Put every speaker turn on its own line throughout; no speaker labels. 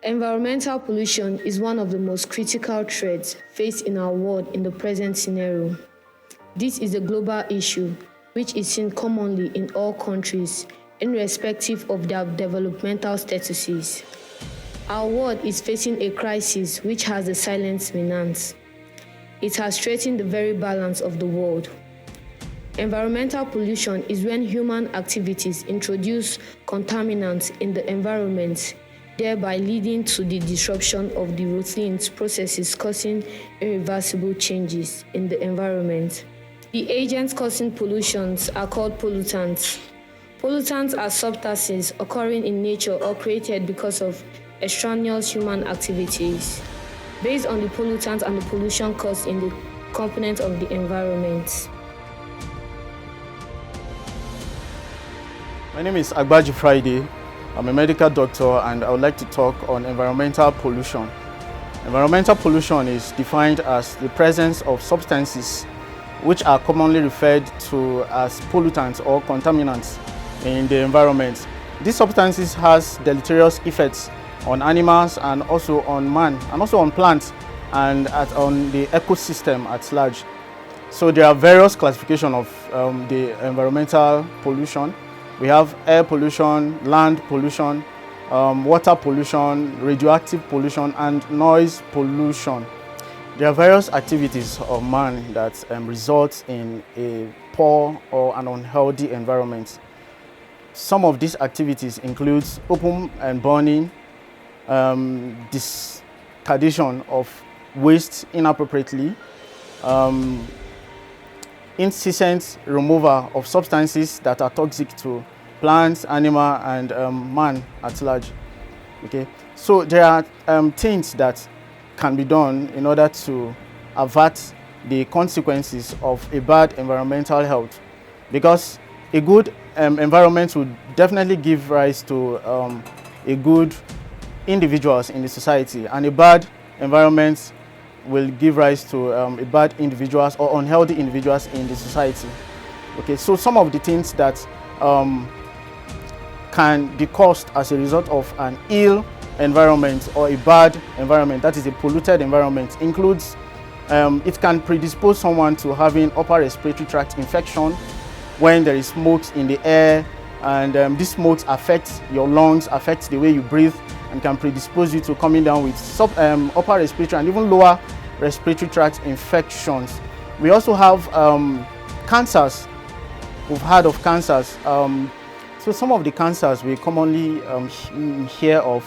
Environmental pollution is one of the most critical threats faced in our world in the present scenario. This is a global issue which is seen commonly in all countries, irrespective of their developmental statuses. Our world is facing a crisis which has a silent menace. It has threatened the very balance of the world. Environmental pollution is when human activities introduce contaminants in the environment, thereby leading to the disruption of the routine processes causing irreversible changes in the environment. The agents causing pollutions are called pollutants. Pollutants are substances occurring in nature or created because of extraneous human activities, based on the pollutants and the pollution caused in the components of the environment.
My name is Agbaji Friday. I'm a medical doctor and I would like to talk on environmental pollution. Environmental pollution is defined as the presence of substances which are commonly referred to as pollutants or contaminants in the environment. These substances has deleterious effects on animals and also on man and also on plants and on the ecosystem at large. So there are various classifications of the environmental pollution. We have air pollution, land pollution, water pollution, radioactive pollution, and noise pollution. There are various activities of man that result in a poor or an unhealthy environment. Some of these activities include open and burning, discardation of waste inappropriately, incessant removal of substances that are toxic to plants, animal, and man at large. Okay, so there are things that can be done in order to avert the consequences of a bad environmental health, because a good environment would definitely give rise to a good individuals in the society, and a bad environment will give rise to a bad individuals or unhealthy individuals in the society. Okay, so some of the things that can be caused as a result of an ill environment or a bad environment, that is a polluted environment, includes it can predispose someone to having upper respiratory tract infection when there is smoke in the air, and this smoke affects your lungs, affects the way you breathe, and can predispose you to coming down with upper respiratory and even lower respiratory tract infections. We also have cancers. We've heard of cancers. So some of the cancers we commonly hear of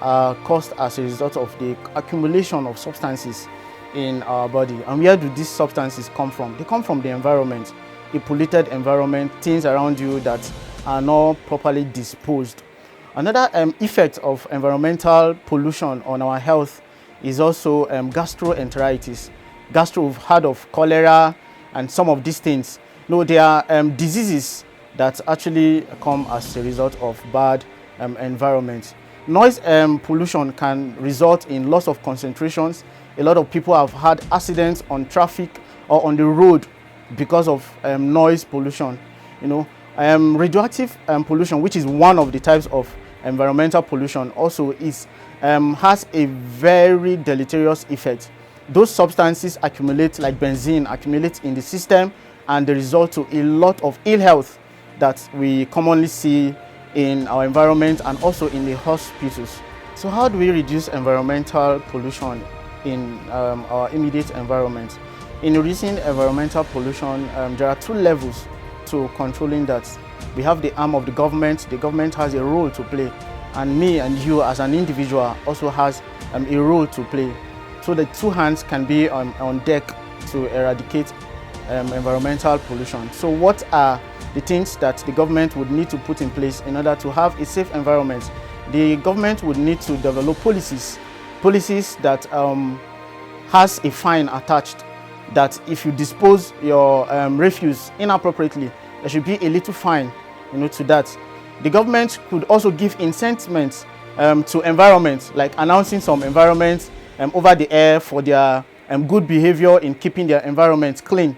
are caused as a result of the accumulation of substances in our body. And where do these substances come from? They come from the environment, a polluted environment, things around you that are not properly disposed. Another effect of environmental pollution on our health is also gastroenteritis. We've heard of cholera and some of these things. No, they are diseases that actually come as a result of bad environment. Noise pollution can result in loss of concentrations. A lot of people have had accidents on traffic or on the road because of noise pollution. You know, radioactive pollution, which is one of the types of environmental pollution, also has a very deleterious effect. Those substances accumulate, like benzene, accumulate in the system, and they result to a lot of ill health that we commonly see in our environment and also in the hospitals. So how do we reduce environmental pollution in our immediate environment? In reducing environmental pollution, there are two levels to controlling that. We have the arm of the government. The government has a role to play, and me and you as an individual also has a role to play. So the two hands can be on deck to eradicate environmental pollution. So what are the things that the government would need to put in place in order to have a safe environment? The government would need to develop policies that has a fine attached, that if you dispose your refuse inappropriately, there should be a little fine, to that. The government could also give incentives to environment, like announcing some environments over the air for their good behavior in keeping their environment clean.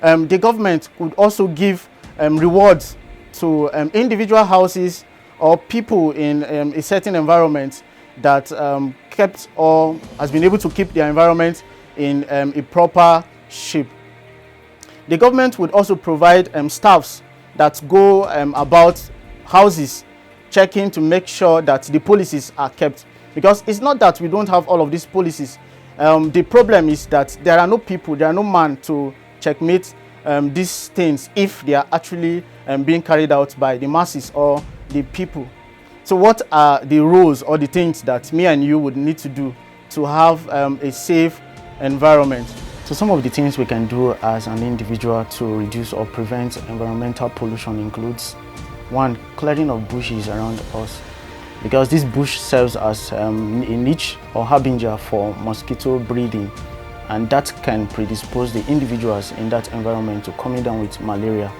The government could also give rewards to individual houses or people in a certain environment that kept or has been able to keep the environment in a proper shape. The government would also provide staffs that go about houses, checking to make sure that the policies are kept. Because it's not that we don't have all of these policies. The problem is that there are no people, there are no man to checkmate these things if they are actually being carried out by the masses or the people. So what are the rules or the things that me and you would need to do to have a safe environment? So some of the things we can do as an individual to reduce or prevent environmental pollution includes: 1, clearing of bushes around us, because this bush serves as a niche or harbinger for mosquito breeding, and that can predispose the individuals in that environment to coming down with malaria.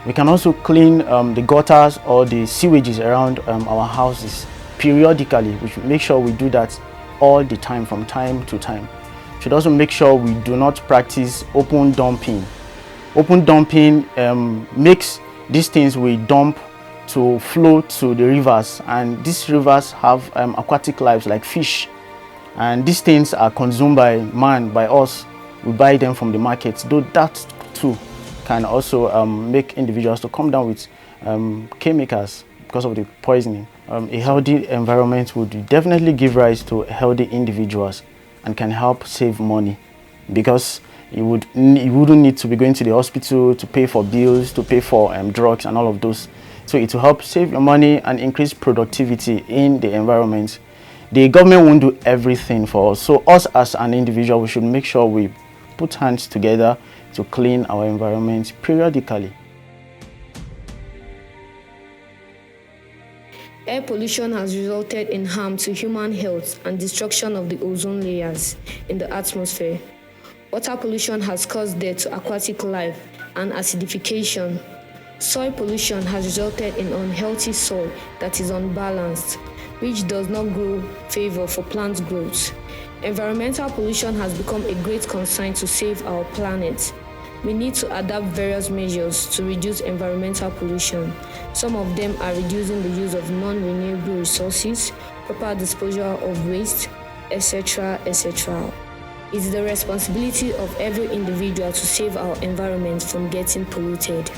We can also clean the gutters or the sewages around our houses periodically. We should make sure we do that all the time, from time to time. We should also make sure we do not practice open dumping. Open dumping makes these things we dump to flow to the rivers, and these rivers have aquatic lives like fish, and these things are consumed by man, by us. We buy them from the markets, though that too can also make individuals to come down with chemicals because of the poisoning. A healthy environment would definitely give rise to healthy individuals and can help save money, because you wouldn't need to be going to the hospital to pay for bills, to pay for drugs and all of those. So it will help save your money and increase productivity in the environment. The government won't do everything for us. So us as an individual, we should make sure we put hands together to clean our environment periodically.
Air pollution has resulted in harm to human health and destruction of the ozone layers in the atmosphere. Water pollution has caused death to aquatic life and acidification. Soil pollution has resulted in unhealthy soil that is unbalanced, which does not grow favor for plant growth. Environmental pollution has become a great concern to save our planet. We need to adapt various measures to reduce environmental pollution. Some of them are reducing the use of non-renewable resources, proper disposal of waste, etc., etc. It's the responsibility of every individual to save our environment from getting polluted.